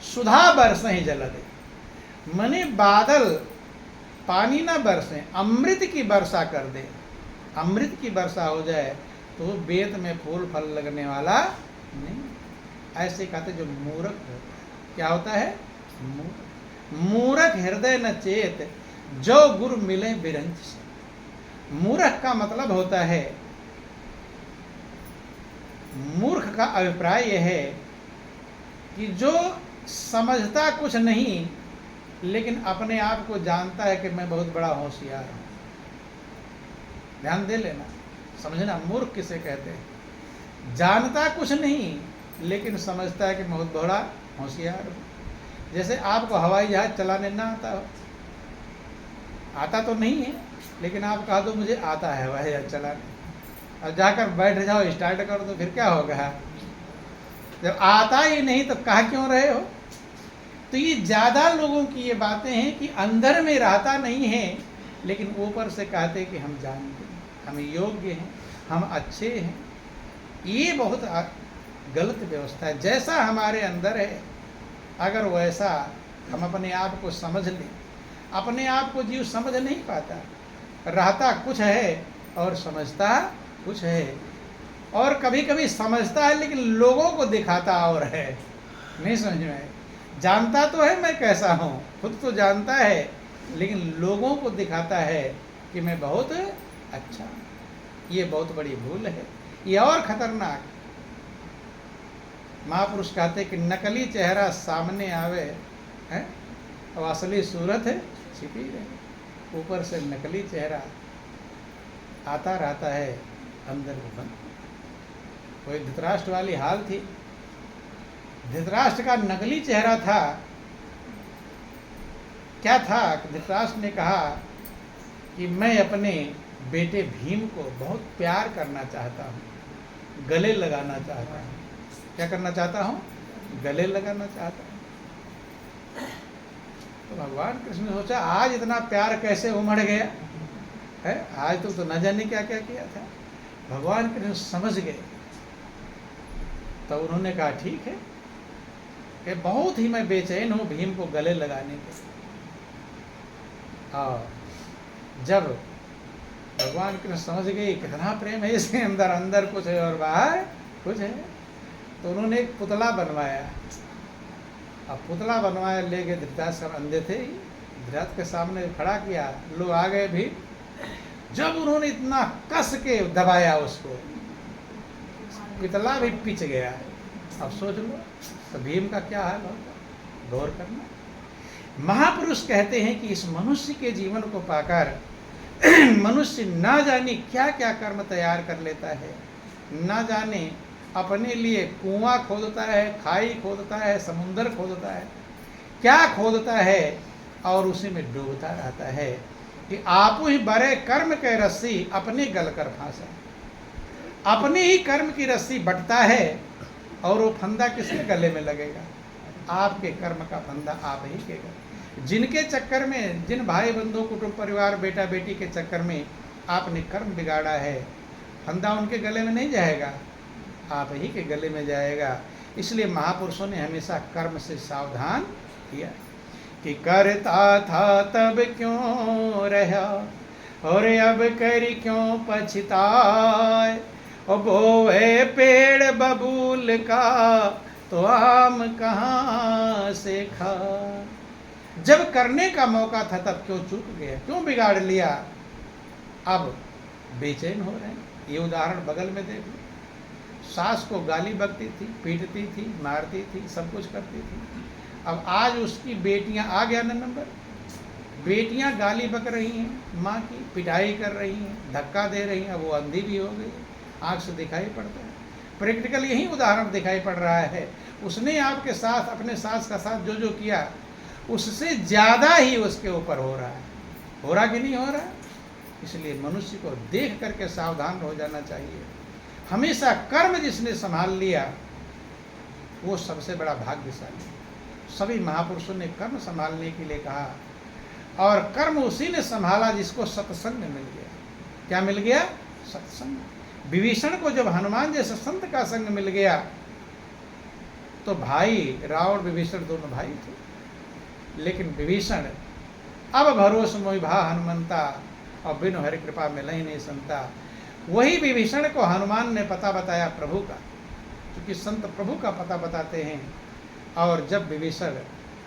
सुधा बरसें जल दे, मने बादल पानी ना बरसे, अमृत की वर्षा कर दे। अमृत की वर्षा हो जाए तो वेद में फूल फल लगने वाला नहीं। ऐसे कहते जो मूर्ख होता है, क्या होता है? मूर्ख हृदय न चेत, जो गुरु मिले बिरंच से। मूर्ख का मतलब होता है, मूर्ख का अभिप्राय यह है कि जो समझता कुछ नहीं लेकिन अपने आप को जानता है कि मैं बहुत बड़ा होशियार हूं। ध्यान दे लेना, समझना, मूर्ख किसे कहते हैं? जानता कुछ नहीं लेकिन समझता है कि बहुत बड़ा होशियार हूं। जैसे आपको हवाई जहाज चलाने ना आता हो, आता तो नहीं है लेकिन आप कहा दो मुझे आता है हवाई जहाज चलाने, और जाकर बैठ जाओ, स्टार्ट करो तो फिर क्या होगा? जब आता ही नहीं तो कहा क्यों रहे हो? तो ये ज़्यादा लोगों की ये बातें हैं कि अंदर में रहता नहीं है लेकिन ऊपर से कहते हैं कि हम जानते हैं, हम योग्य हैं, हम अच्छे हैं। ये बहुत गलत व्यवस्था है। जैसा हमारे अंदर है अगर वैसा हम अपने आप को समझ लें, अपने आप को जीव समझ नहीं पाता, रहता कुछ है और समझता कुछ है, और कभी कभी समझता है लेकिन लोगों को दिखाता और है। नहीं समझ में आए? जानता तो है मैं कैसा हूँ, खुद तो जानता है लेकिन लोगों को दिखाता है कि मैं बहुत अच्छा हूँ। ये बहुत बड़ी भूल है, ये और खतरनाक। महापुरुष कहते कि नकली चेहरा सामने आवे है और असली सूरत है छिपी रहे। ऊपर से नकली चेहरा आता रहता है, अंदर में बंद। कोई धृतराष्ट्र वाली हाल थी। धृतराष्ट्र का नकली चेहरा था। क्या था? धृतराष्ट्र ने कहा कि मैं अपने बेटे भीम को बहुत प्यार करना चाहता हूँ, गले लगाना चाहता हूँ। क्या करना चाहता हूँ? गले लगाना चाहता हूँ। तो भगवान कृष्ण ने सोचा आज इतना प्यार कैसे उमड़ गया है, आज तो न जाने क्या क्या किया था। भगवान कृष्ण समझ गए। तो उन्होंने कहा ठीक है कि बहुत ही मैं बेचैन हूँ भीम को गले लगाने के। और जब भगवान कृष्ण समझ गए कितना प्रेम है इसके अंदर, अंदर कुछ है और बाहर कुछ है, तो उन्होंने एक पुतला बनवाया। अब पुतला बनवाया, ले गए धृतराष्ट्र, अंधे थे ही, धृतराष्ट्र के सामने खड़ा किया, लोग आ गए भी। जब उन्होंने इतना कस के दबाया उसको, पुतला भी पिच गया। अब सोच लो तो भीम का क्या हाल होगा, गौर करना। महापुरुष कहते हैं कि इस मनुष्य के जीवन को पाकर मनुष्य ना जाने क्या क्या कर्म तैयार कर लेता है, ना जाने अपने लिए कुआं खोदता है, खाई खोदता है, समुंदर खोदता है, क्या खोदता है और उसी में डूबता रहता है कि आप ही बड़े कर्म के रस्सी अपने गल कर फांसा। अपने ही कर्म की रस्सी बटता है और वो फंदा किसके गले में लगेगा? आपके कर्म का फंदा आप ही के गले। जिनके चक्कर में, जिन भाई बंधु कुटुंब परिवार बेटा बेटी के चक्कर में आपने कर्म बिगाड़ा है, फंदा उनके गले में नहीं जाएगा, आप ही के गले में जाएगा। इसलिए महापुरुषों ने हमेशा कर्म से सावधान किया कि करता था तब क्यों रहा और अब करी क्यों पछताए, और बोए पेड़ बबूल का तो आम कहाँ से खा। जब करने का मौका था तब क्यों चूक गया, क्यों बिगाड़ लिया, अब बेचैन हो रहे हैं। ये उदाहरण बगल में देख लो। सास को गाली बकती थी, पीटती थी, मारती थी, सब कुछ करती थी। अब आज उसकी बेटियां, आ गया ना नंबर, बेटियां गाली बक रही हैं, माँ की पिटाई कर रही हैं, धक्का दे रही हैं। अब वो अंधी भी हो गई, आँख से दिखाई पड़ता है। प्रैक्टिकल यही उदाहरण दिखाई पड़ रहा है। उसने आपके साथ, अपने सास का साथ जो जो किया उससे ज़्यादा ही उसके ऊपर हो रहा है। हो रहा कि नहीं हो रहा? इसलिए मनुष्य को देख करके सावधान हो जाना चाहिए। हमेशा कर्म जिसने संभाल लिया वो सबसे बड़ा भाग्यशाली। सभी महापुरुषों ने कर्म संभालने के लिए कहा, और कर्म उसी ने संभाला जिसको सत्संग मिल गया। क्या मिल गया? सत्संग। विभीषण को जब हनुमान जैसे संत का संग मिल गया तो भाई रावण विभीषण दोनों भाई थे, लेकिन विभीषण अब भरोस मोहि भा हनुमंता, और बिनु हरि कृपा मिलहि नहीं संता। वही विभीषण को हनुमान ने पता बताया प्रभु का, क्योंकि संत प्रभु का पता बताते हैं। और जब विभीषण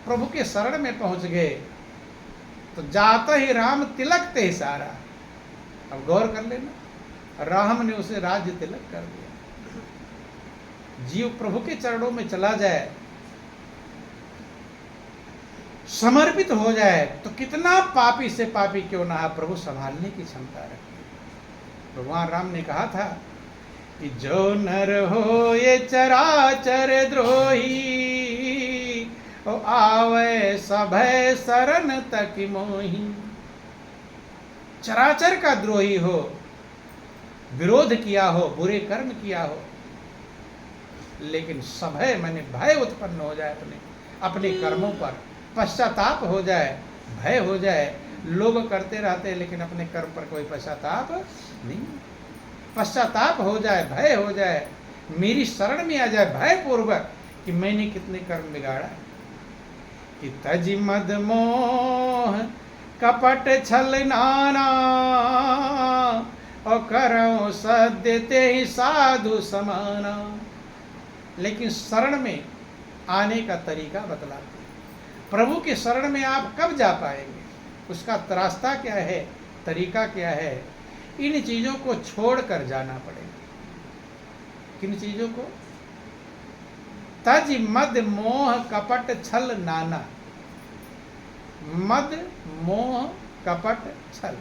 प्रभु के शरण में पहुंच गए तो जाता ही राम तिलक ते सारा। अब गौर कर लेना, राम ने उसे राज्य तिलक कर दिया। जीव प्रभु के चरणों में चला जाए, समर्पित हो जाए, तो कितना पापी से पापी क्यों ना प्रभु संभालने की क्षमता रखते। भगवान राम ने कहा था कि जो नर हो ये चराचर द्रोही, ओ आवे सभय शरण तक मोही। चराचर का द्रोही हो, विरोध किया हो, बुरे कर्म किया हो, लेकिन सभय माने भय उत्पन्न हो जाए, अपने कर्मों पर पश्चाताप हो जाए, भय हो जाए। लोग करते रहते हैं लेकिन अपने कर्म पर कोई पश्चाताप नहीं। पश्चाताप हो जाए, भय हो जाए, मेरी शरण में आ जाए भय पूर्वक कि मैंने कितने कर्म बिगाड़ा। कि तज मद मोह कपट छल नाना, और करो सद्य ते ही साधु समाना। लेकिन शरण में आने का तरीका बतलाते। प्रभु के शरण में आप कब जा पाएंगे, उसका रास्ता क्या है, तरीका क्या है। इन चीजों को छोड़कर जाना पड़ेगा। किन चीजों को? तज मद मोह कपट छल नाना। मद मोह कपट छल,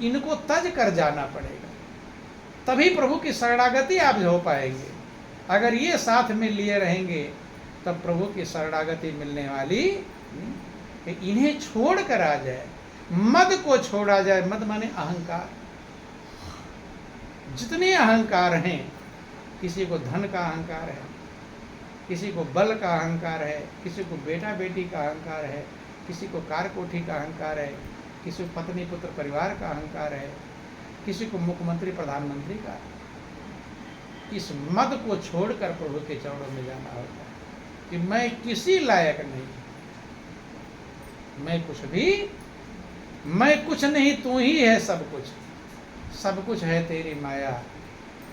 इनको तज कर जाना पड़ेगा, तभी प्रभु की शरणागति आप हो पाएंगे। अगर ये साथ में लिए रहेंगे तब प्रभु की शरणागति मिलने वाली नहीं। इन्हें छोड़ कर आ जाए, मद को छोड़ा जाए। मद माने अहंकार। जितने अहंकार हैं, किसी को धन का अहंकार है, किसी को बल का अहंकार है, किसी को बेटा बेटी का अहंकार है, किसी को कार कोठी का अहंकार है, किसी को पत्नी पुत्र परिवार का अहंकार है, किसी को मुख्यमंत्री प्रधानमंत्री का। इस मद को छोड़कर प्रभु के चरणों में जाना होता है कि मैं किसी लायक नहीं, मैं कुछ नहीं, तू ही है सब कुछ, सब कुछ है तेरी माया।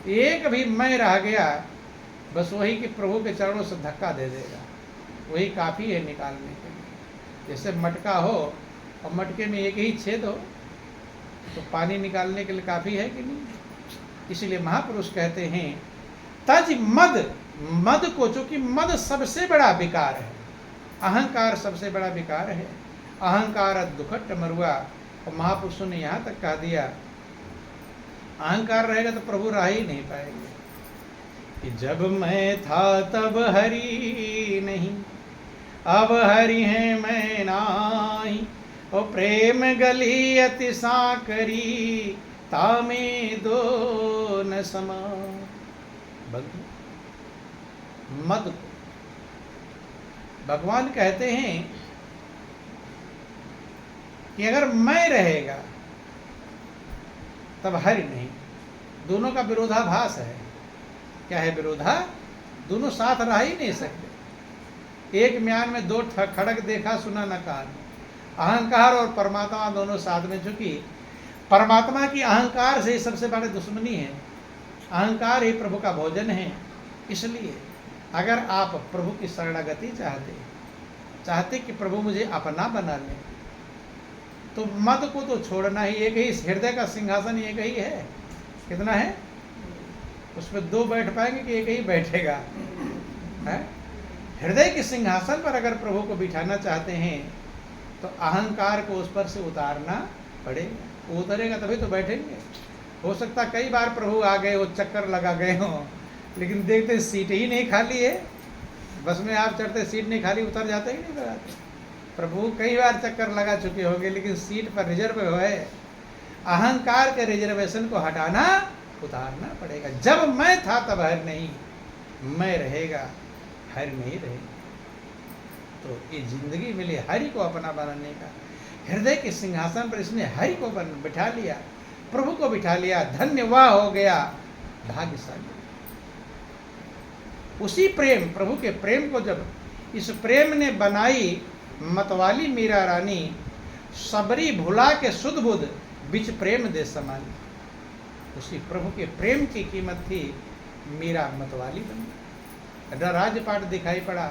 एक भी मैं रह गया, बस वही कि प्रभु के चरणों से धक्का दे देगा, वही काफ़ी है निकालने के लिए। जैसे मटका हो और मटके में एक ही छेद हो तो पानी निकालने के लिए काफ़ी है कि नहीं। इसलिए महापुरुष कहते हैं तज मद, मद को, चूंकि मद सबसे बड़ा विकार है, अहंकार सबसे बड़ा विकार है। अहंकार दुखट मरुआ। और महापुरुषों ने यहाँ तक कह दिया अहंकार रहेगा तो प्रभु रह ही नहीं पाएंगे। कि जब मैं था तब हरि नहीं, अब हरि है मैं नाही। ओ प्रेम गली अति साकरी, तामे दो न समा। मद को भगवान कहते हैं कि अगर मैं रहेगा तब हरि नहीं। दोनों का विरोधाभास है। क्या है विरोधा? दोनों साथ रह ही नहीं सकते। एक म्यान में दो खड़ग देखा सुना न कान। अहंकार और परमात्मा दोनों साथ में, चूंकि परमात्मा की अहंकार से सबसे बड़ी दुश्मनी है। अहंकार ही प्रभु का भोजन है। इसलिए अगर आप प्रभु की शरणागति चाहते कि प्रभु मुझे अपना बना ले, तो मद को तो छोड़ना ही। एक ही हृदय का सिंहासन एक ही है। कितना है? उसमें दो बैठ पाएंगे कि एक ही बैठेगा? है? हृदय के सिंहासन पर अगर प्रभु को बिठाना चाहते हैं तो अहंकार को उस पर से उतारना पड़ेगा। वो उतरेगा तभी तो बैठेंगे। हो सकता कई बार प्रभु आ गए हो, चक्कर लगा गए हो, लेकिन देखते सीट ही नहीं खाली है। बस में आप चढ़ते, सीट नहीं खाली, उतर जाते ही नहीं लगाते। प्रभु कई बार चक्कर लगा चुके होंगे, लेकिन सीट पर रिजर्व है। अहंकार के रिजर्वेशन को हटाना, उतारना पड़ेगा। जब मैं था तब हर नहीं, मैं रहेगा हर नहीं रहेगा। तो ये जिंदगी मिली हरि को अपना बनाने का। हृदय के सिंहासन पर इसने हरि को बिठा लिया, प्रभु को बिठा लिया। धन्य वह हो गया भाग्यशाली। उसी प्रेम, प्रभु के प्रेम को जब इस प्रेम ने बनाई मतवाली मीरा रानी, सबरी भुला के सुध बुध बिच प्रेम दे समानी। उसी प्रभु के प्रेम की कीमत थी, मीरा मतवाली बनी। न राजपाट दिखाई पड़ा,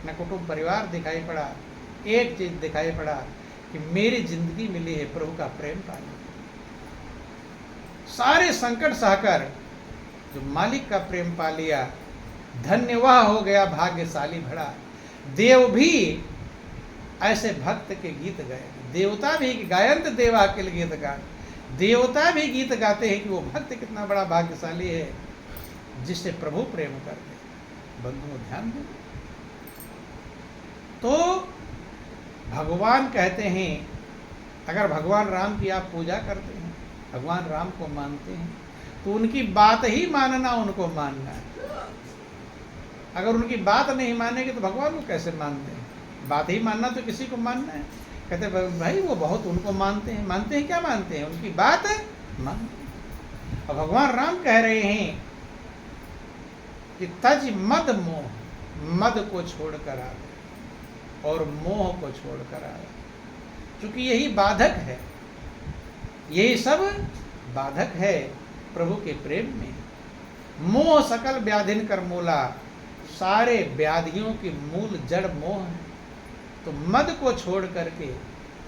न कुटुंब परिवार दिखाई पड़ा, एक चीज दिखाई पड़ा कि मेरी जिंदगी मिली है प्रभु का प्रेम पाने। सारे संकट सहकर जो मालिक का प्रेम पा लिया, धन्य वह हो गया भाग्यशाली भड़ा। देव भी ऐसे भक्त के गीत गाए, देवता भी गायंत देवा अखिल गीत गान। देवता भी गीत गाते हैं कि वो भक्त कितना बड़ा भाग्यशाली है जिससे प्रभु प्रेम करते। बंधुओं ध्यान दें, तो भगवान कहते हैं, अगर भगवान राम की आप पूजा करते हैं, भगवान राम को मानते हैं, तो उनकी बात ही मानना, उनको मानना है। अगर उनकी बात नहीं मानेंगे तो भगवान को कैसे मानते हैं? बात ही मानना तो किसी को मानना है। कहते भाई वो बहुत उनको मानते हैं। मानते हैं क्या मानते हैं? उनकी बात मानते हैं। और भगवान राम कह रहे हैं कि तज मद मोह, मद को छोड़कर आ और मोह को छोड़कर आ, क्योंकि यही बाधक है, यही सब बाधक है प्रभु के प्रेम में। मोह सकल व्याधिन कर मूला, सारे व्याधियों की मूल जड़ मोह है। तो मद को छोड़ करके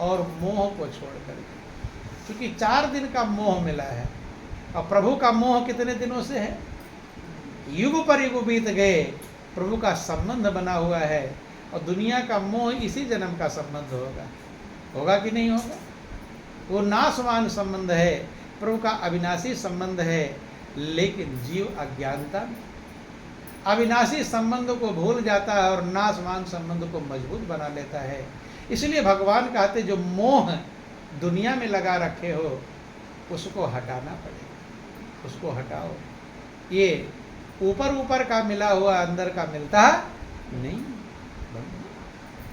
और मोह को छोड़ करके, क्योंकि 4 दिन का मोह मिला है और प्रभु का मोह कितने दिनों से है? युग पर युग बीत गए, प्रभु का संबंध बना हुआ है। और दुनिया का मोह इसी जन्म का संबंध होगा, होगा कि नहीं होगा? वो नाशवान संबंध है, प्रभु का अविनाशी संबंध है। लेकिन जीव अज्ञानता में अविनाशी संबंध को भूल जाता है और नाशवान संबंध को मजबूत बना लेता है। इसलिए भगवान कहते जो मोह दुनिया में लगा रखे हो उसको हटाना पड़ेगा, उसको हटाओ। ये ऊपर ऊपर का मिला हुआ अंदर का मिलता नहीं।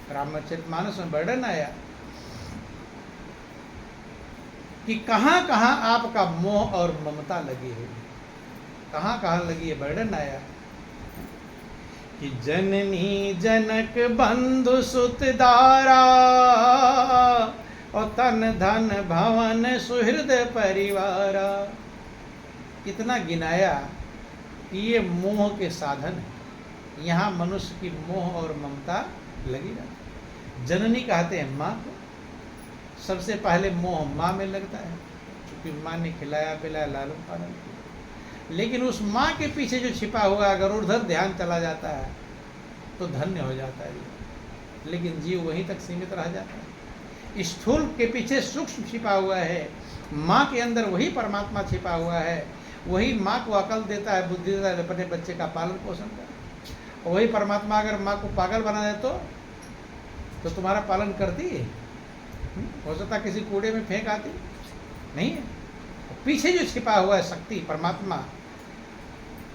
रामचरितमानस में वर्णन आया कि कहाँ कहाँ आपका मोह और ममता लगी हुई, कहाँ कहाँ लगी है। वर्णन आया कि जननी जनक बंधु सुत दारा और तन धन भवन सुहृदय परिवारा। इतना गिनाया कि ये मोह के साधन है। यहाँ मनुष्य की मोह और ममता लगी रहती। जननी कहते हैं माँ को। सबसे पहले मोह माँ में लगता है, क्योंकि माँ ने खिलाया पिलाया लालन पालन किया। लेकिन उस माँ के पीछे जो छिपा हुआ, अगर उधर ध्यान चला जाता है तो धन्य हो जाता है। लेकिन जीव वहीं तक सीमित रह जाता है। स्थूल के पीछे सूक्ष्म छिपा हुआ है, माँ के अंदर वही परमात्मा छिपा हुआ है। वही माँ को अकल देता है, बुद्धि देता है, अपने बच्चे का पालन पोषण करता है। वही परमात्मा अगर माँ को पागल बना दे तो तुम्हारा पालन करती है? हो सकता किसी कूड़े में फेंक आती नहीं है। पीछे जो छिपा हुआ है शक्ति परमात्मा,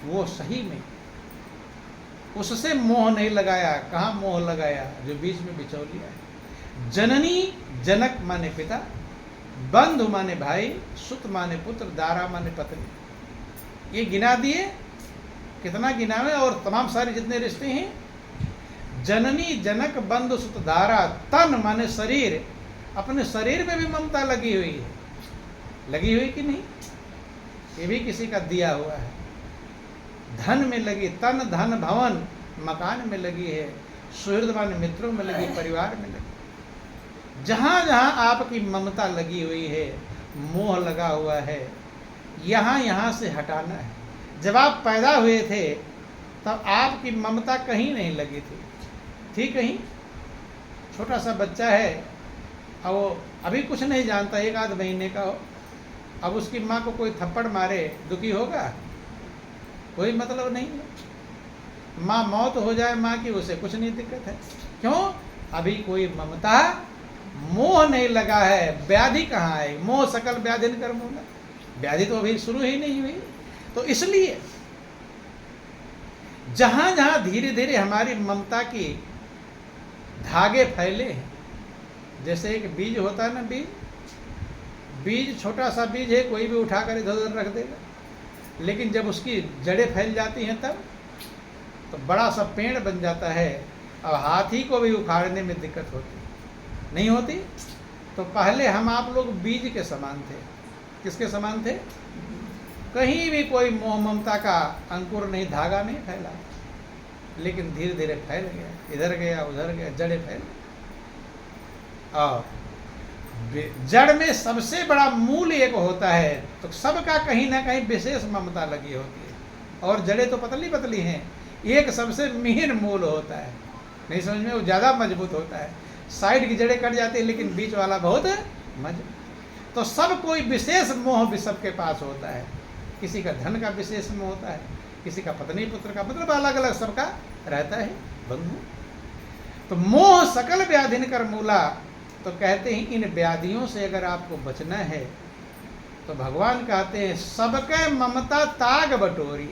वो सही में उससे मोह नहीं लगाया। कहाँ मोह लगाया? जो बीच में बिचौलिया है। जननी जनक माने पिता, बंधु माने भाई, सुत माने पुत्र, दारा माने पत्नी। ये गिना दिए, कितना गिनावे? और तमाम सारे जितने रिश्ते हैं, जननी जनक बंधु सुत दारा। तन माने शरीर, अपने शरीर में भी ममता लगी हुई है। लगी हुई कि नहीं? ये भी किसी का दिया हुआ है। धन में लगी, तन धन भवन, मकान में लगी है। सुहृद माने मित्रों में लगी, परिवार में लगी। जहाँ जहाँ आपकी ममता लगी हुई है, मोह लगा हुआ है, यहाँ यहाँ से हटाना है। जब आप पैदा हुए थे तब आपकी ममता कहीं नहीं लगी थी कहीं? छोटा सा बच्चा है, अब वो अभी कुछ नहीं जानता, 1 आध महीने का हो, अब उसकी माँ को कोई थप्पड़ मारे, दुखी होगा? कोई मतलब नहीं है। माँ मौत हो जाए माँ की, उसे कुछ नहीं दिक्कत है। क्यों? अभी कोई ममता मोह नहीं लगा है। व्याधि कहाँ है? मोह सकल व्याधि कर मूला, व्याधि तो अभी शुरू ही नहीं हुई। तो इसलिए जहाँ जहाँ धीरे धीरे हमारी ममता की धागे फैले हैं, जैसे एक बीज होता है ना, बीज छोटा सा बीज है, कोई भी उठाकर इधर उधर रख देगा। लेकिन जब उसकी जड़ें फैल जाती हैं तो बड़ा सा पेड़ बन जाता है। अब हाथी को भी उखाड़ने में दिक्कत होती नहीं होती? तो पहले हम आप लोग बीज के समान थे। किसके समान थे? कहीं भी कोई मोह ममता का अंकुर नहीं, धागा नहीं फैला, लेकिन धीरे धीरे फैल गया, इधर गया उधर गया, जड़ें फैल। और जड़ में सबसे बड़ा मूल एक होता है, तो सबका कहीं ना कहीं विशेष ममता लगी होती है, और जड़ें तो पतली पतली हैं। एक सबसे मेन मूल होता है, नहीं समझ में? वो ज़्यादा मजबूत होता है। साइड की जड़ें कट जाती है, लेकिन बीच वाला बहुत मजबूत। तो सब कोई विशेष मोह भी सबके पास होता है। किसी का धन का विशेष मोह होता है, किसी का पत्नी पुत्र का, मतलब अलग अलग सबका रहता है बंधु। तो मोह सकल व्याधिन कर मूला। तो कहते हैं इन व्याधियों से अगर आपको बचना है तो भगवान कहते हैं सबके ममता ताग बटोरी।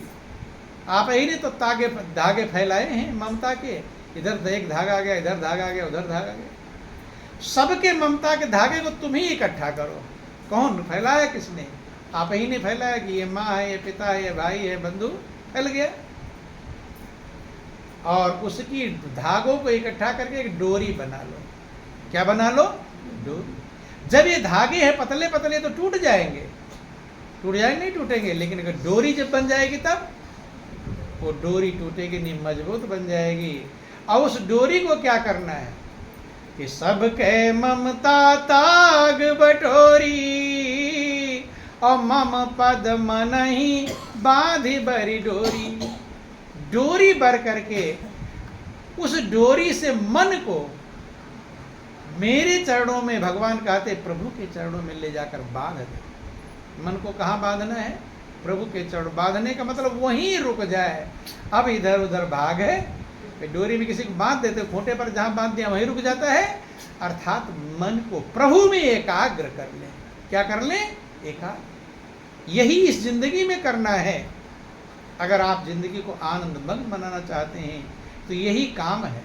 आप ही ने तो धागे फैलाए हैं ममता के, इधर एक धागा आ गया, इधर धागा आ गया, उधर धागा आ गया। सबके ममता के धागे को तुम ही इकट्ठा करो। कौन फैलाया? किसने? आप ही ने फैलाया कि ये माँ है, ये पिता है, ये भाई है, बंधु फैल गया। और उसकी धागों को इकट्ठा करके एक डोरी बना लो। क्या बना लो? डोरी। जब ये धागे हैं पतले पतले तो टूट जाएंगे, नहीं टूटेंगे, लेकिन अगर डोरी जब बन जाएगी तब वो डोरी टूटेगी नहीं, मजबूत बन जाएगी। और उस डोरी को क्या करना है कि सबके ममता ताग बटोरी और मम पद मनहि बांधी बरी डोरी। डोरी भर करके उस डोरी से मन को मेरे चरणों में, भगवान कहते प्रभु के चरणों में ले जाकर बांध दे। मन को कहाँ बांधना है? प्रभु के चरण। बांधने का मतलब वहीं रुक जाए। अब इधर उधर भाग है, डोरी में किसी को बांध देते, खूंटे पर जहाँ बांध दिया वहीं रुक जाता है। अर्थात मन को प्रभु में एकाग्र कर ले। क्या कर ले? एकाग्र। यही इस जिंदगी में करना है। अगर आप जिंदगी को आनंदमय बनाना चाहते हैं तो यही काम है।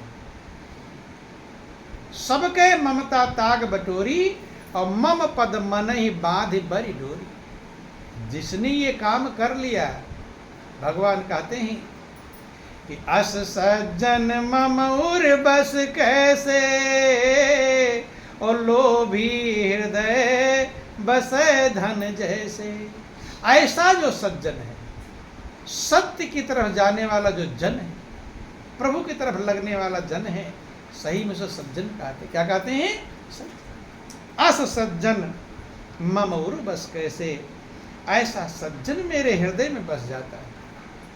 सबके ममता ताग बटोरी और मम पद मन ही बांध बरी डोरी। जिसने ये काम कर लिया, भगवान कहते हैं कि अस सज्जन मम उर बस कैसे, और लोभी हृदय बसे धन जैसे। ऐसा जो सज्जन है, सत्य की तरफ जाने वाला जो जन है, प्रभु की तरफ लगने वाला जन है, सही में से सज्जन कहते। क्या कहते हैं? अस सज्जन मम उर बस कैसे। ऐसा सज्जन मेरे हृदय में बस जाता है।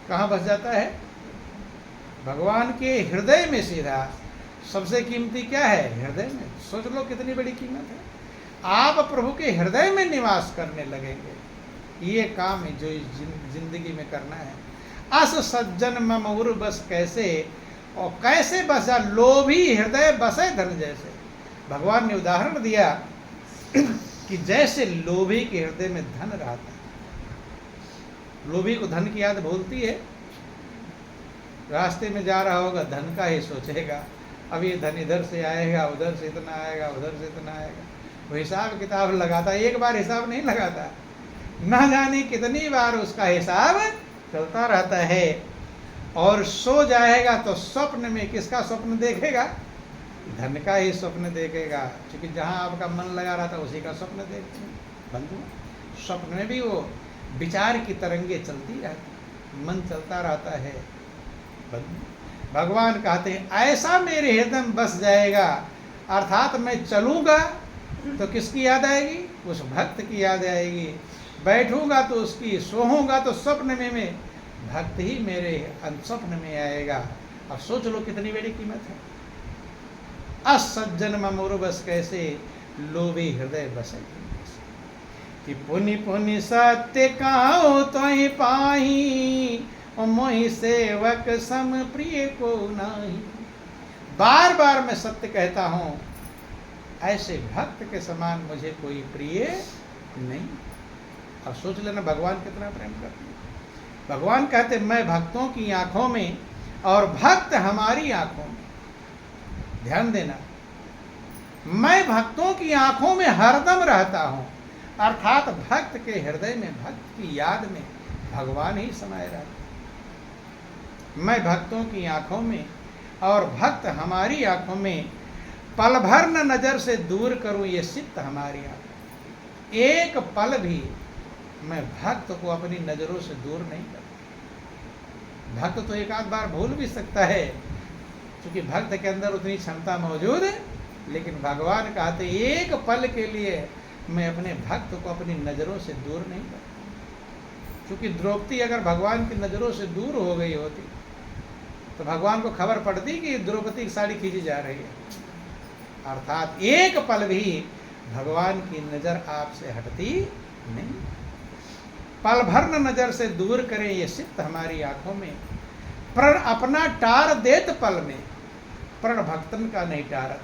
कहाँ बस जाता है? भगवान के हृदय में सीधा। सबसे कीमती क्या है? हृदय में। सोच लो कितनी बड़ी कीमत है। आप प्रभु के हृदय में निवास करने लगेंगे। ये काम है जो जिंदगी में करना है। अस सज्जन मम उर बस कैसे, और कैसे बसा? लोभी हृदय बसे धन जैसे। भगवान ने उदाहरण दिया कि जैसे लोभी के हृदय में धन रहता है। लोभी को धन की याद भूलती है। रास्ते में जा रहा होगा, धन का ही सोचेगा। अब ये धन इधर से आएगा, उधर से इतना आएगा, उधर से इतना आएगा। वो हिसाब किताब लगाता है। एक बार हिसाब नहीं लगाता, ना जाने कितनी बार उसका हिसाब चलता रहता है। और सो जाएगा तो स्वप्न में किसका स्वप्न देखेगा? धन का ही स्वप्न देखेगा। क्योंकि जहाँ आपका मन लगा रहता है उसी का स्वप्न देखते हैं बंधु। स्वप्न में भी वो विचार की तरंगे चलती रहती, मन चलता रहता है बंधु। भगवान कहते हैं ऐसा मेरे हृदय में बस जाएगा। अर्थात मैं चलूँगा तो किसकी याद आएगी? उस भक्त की याद आएगी। बैठूंगा तो उसकी, सोऊंगा तो स्वप्न में मैं भक्त ही मेरे स्वप्न में आएगा। अब सोच लो कितनी बड़ी कीमत है। असज्जन ममोर बस कैसे, लोभी हृदय बसे कि पुनि पुनि सत्य काओ तो ही पाही, और मोहि सेवक सम प्रिय को नाही। बार बार मैं सत्य कहता हूँ, ऐसे भक्त के समान मुझे कोई प्रिय नहीं। अब सोच लेना भगवान कितना प्रेम करते हैं। भगवान कहते मैं भक्तों की आंखों में और भक्त हमारी आंखों में। ध्यान देना, मैं भक्तों की आंखों में हरदम रहता हूँ। अर्थात भक्त के हृदय में, भक्त की याद में भगवान ही समाये रहते। मैं भक्तों की आंखों में और भक्त हमारी आंखों में पल भर न नजर से दूर करूं ये चित्त हमारी आंखों। एक पल भी मैं भक्त को अपनी नजरों से दूर नहीं करता। भक्त तो एक आध बार भूल भी सकता है, क्योंकि भक्त के अंदर उतनी क्षमता मौजूद है, लेकिन भगवान कहते एक पल के लिए मैं अपने भक्त को अपनी नजरों से दूर नहीं करता। क्योंकि द्रौपदी अगर भगवान की नजरों से दूर हो गई होती तो भगवान को खबर पड़ती कि द्रौपदी की साड़ी खींची जा रही है। अर्थात एक पल भी भगवान की नजर आपसे हटती नहीं। पल भर न नजर से दूर करें ये चित्त हमारी आंखों में, प्रण अपना टार देत पल में, प्रण भक्तन का नहीं टारत।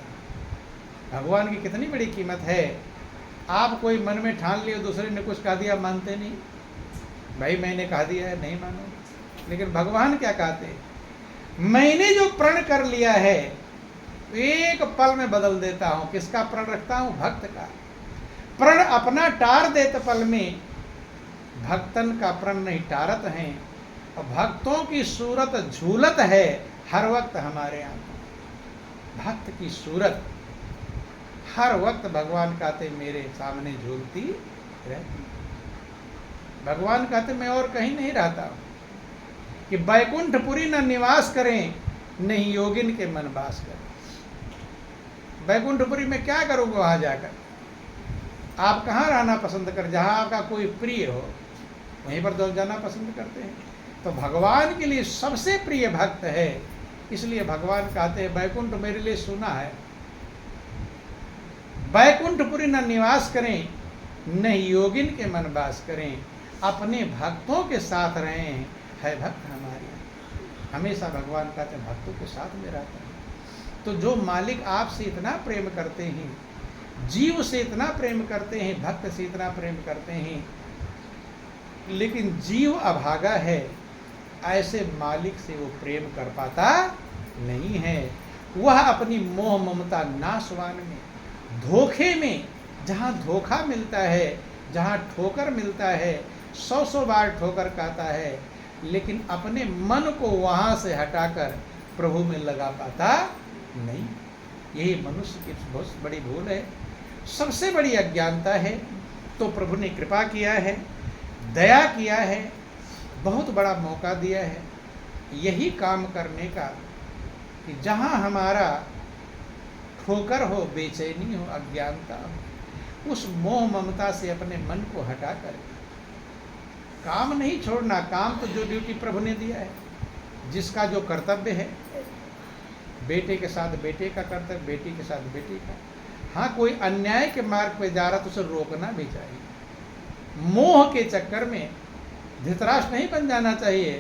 भगवान की कितनी बड़ी कीमत है। आप कोई मन में ठान लियो, दूसरे ने कुछ कह दिया मानते नहीं, भाई मैंने कह दिया है नहीं मानो। लेकिन भगवान क्या कहते, मैंने जो प्रण कर लिया है एक पल में बदल देता हूं। किसका प्रण रखता हूं? भक्त का। प्रण अपना टार देत पल में, भक्तन का प्रण नहीं टारत हैं। और भक्तों की सूरत झूलत है हर वक्त हमारे आंखों। भक्त की सूरत हर वक्त भगवान कहते मेरे सामने झूलती रहती। भगवान कहते मैं और कहीं नहीं रहता हूं कि बैकुंठपुरी न निवास करें, नहीं योगिन के मन वास करें। बैकुंठपुरी में क्या करोगे वहां जाकर? आप कहाँ रहना पसंद कर? जहां आपका कोई प्रिय हो वहीं पर तो जाना पसंद करते हैं। तो भगवान के लिए सबसे प्रिय भक्त है, इसलिए भगवान कहते हैं बैकुंठ मेरे लिए सुना है। बैकुंठपुरी न निवास करें, नहीं योगिन के मन वास करें। अपने भक्तों के साथ रहें, है भक्त हमारे। हमेशा भगवान कहते हैं भक्तों के साथ में रहता है। तो जो मालिक आपसे इतना प्रेम करते हैं, जीव से इतना प्रेम करते हैं, भक्त से इतना प्रेम करते हैं, लेकिन जीव अभागा है, ऐसे मालिक से वो प्रेम कर पाता नहीं है। वह अपनी मोह ममता नाशवान में, धोखे में, जहाँ धोखा मिलता है, जहाँ ठोकर मिलता है, 100 बार ठोकर खाता है, लेकिन अपने मन को वहाँ से हटाकर प्रभु में लगा पाता नहीं। यही मनुष्य की बहुत बड़ी भूल है, सबसे बड़ी अज्ञानता है। तो प्रभु ने कृपा किया है, दया किया है, बहुत बड़ा मौका दिया है यही काम करने का कि जहाँ हमारा ठोकर हो, बेचैनी हो, अज्ञानता हो, उस मोह ममता से अपने मन को हटा कर काम नहीं छोड़ना। काम तो जो ड्यूटी प्रभु ने दिया है, जिसका जो कर्तव्य है, बेटे के साथ बेटे का कर्तव्य, बेटी के साथ बेटी का। हाँ, कोई अन्याय के मार्ग पे जा रहा तो उसे रोकना भी चाहिए। मोह के चक्कर में धृतराष्ट्र नहीं बन जाना चाहिए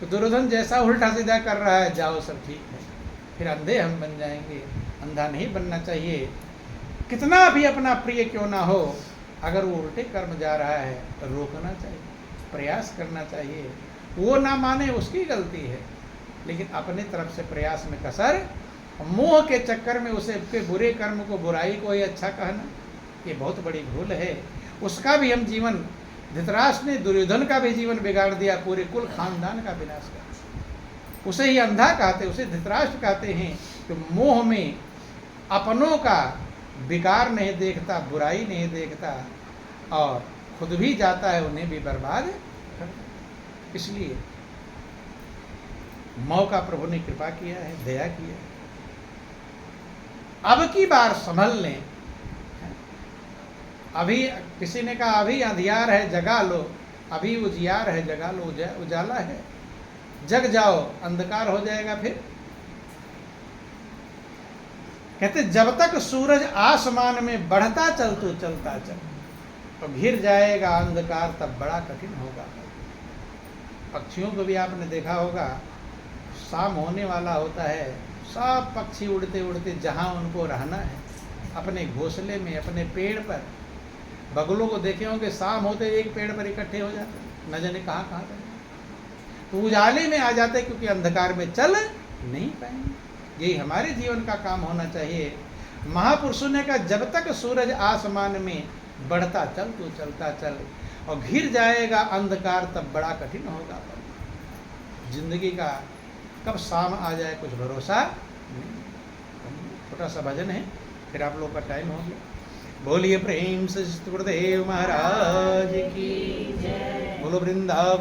तो दुर्योधन जैसा उल्टा सीधा कर रहा है, जाओ सब ठीक है, फिर अंधे हम बन जाएंगे। अंधा नहीं बनना चाहिए। कितना भी अपना प्रिय क्यों ना हो, अगर वो उल्टे कर्म जा रहा है तो रोकना चाहिए, प्रयास करना चाहिए। वो ना माने उसकी गलती है, लेकिन अपने तरफ से प्रयास में कसर। मोह के चक्कर में उसे के बुरे कर्म को, बुराई को ही अच्छा कहना, ये बहुत बड़ी भूल है। उसका भी हम जीवन, धृतराष्ट्र ने दुर्योधन का भी जीवन बिगाड़ दिया, पूरे कुल खानदान का विनाश कर। उसे ही अंधा कहते, उसे धृतराष्ट्र कहते हैं कि मोह में अपनों का विकार नहीं देखता, बुराई नहीं देखता, और खुद भी जाता है उन्हें भी बर्बाद करता। इसलिए मौका प्रभु ने कृपा किया है, दया किया है। अब की बार संभल लें। अभी किसी ने कहा अभी अंधियार है जगा लो, अभी उजियार है जगा लो, उजाला है जग जाओ, अंधकार हो जाएगा फिर। कहते जब तक सूरज आसमान में बढ़ता चल तो चलता चल, तो घिर जाएगा अंधकार तब बड़ा कठिन होगा। पक्षियों को भी आपने देखा होगा, शाम होने वाला होता है, सब पक्षी उड़ते उड़ते जहाँ उनको रहना है, अपने घोंसले में, अपने पेड़ पर। बगुलों को देखे होंगे, शाम होते एक पेड़ पर इकट्ठे हो जाते, न जाने कहाँ कहाँ जाते, तो उजाले में आ जाते, क्योंकि अंधकार में चल नहीं पाएंगे। यही हमारे जीवन का काम होना चाहिए। महापुरुषों ने कहा जब तक सूरज आसमान में बढ़ता चल तो चलता चल, और घिर जाएगा अंधकार तब बड़ा कठिन होगा। जिंदगी का कब शाम आ जाए कुछ भरोसा नहीं। छोटा सा भजन है, फिर आप लोग का टाइम हो गया। बोलिए प्रेम से गुरुदेव महाराज की, बोलो वृंदावन।